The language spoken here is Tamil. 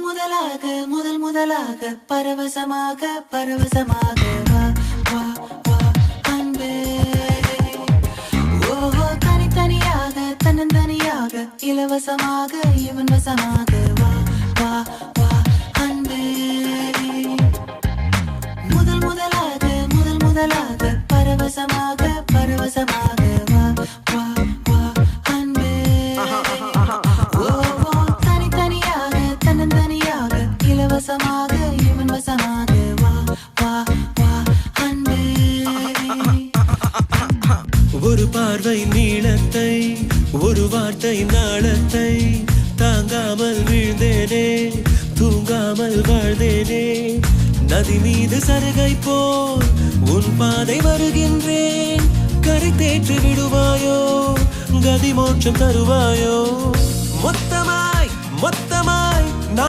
முதலாக பரவசமாக வா வா வா அன்பே. ஓஹோ தனித்தனியாக தன்னந்தனியாக இலவசமாக இவன் வசமாக வா வா வா அன்பே. முதலாக பரவசமாக வா வா வா அன்பே. ஓஹோ தனித்தனியாக தன்னந்தனியாக இலவசமாக இவன் வசமாக வா வா வா அன்பே. ஒரு பார்வை நீளத்தை ஒரு வார்த்தை நாளத்தை தாங்காமல் வீழ்ந்தேனே தூங்காமல் வாழ்ந்தேனே. நதி மீது சருகை போல் உன் பாதை வருகின்றேன். கரை தேற்றி விடுவாயோ கதி மோட்சம் தருவாயோ. மொத்தமாய்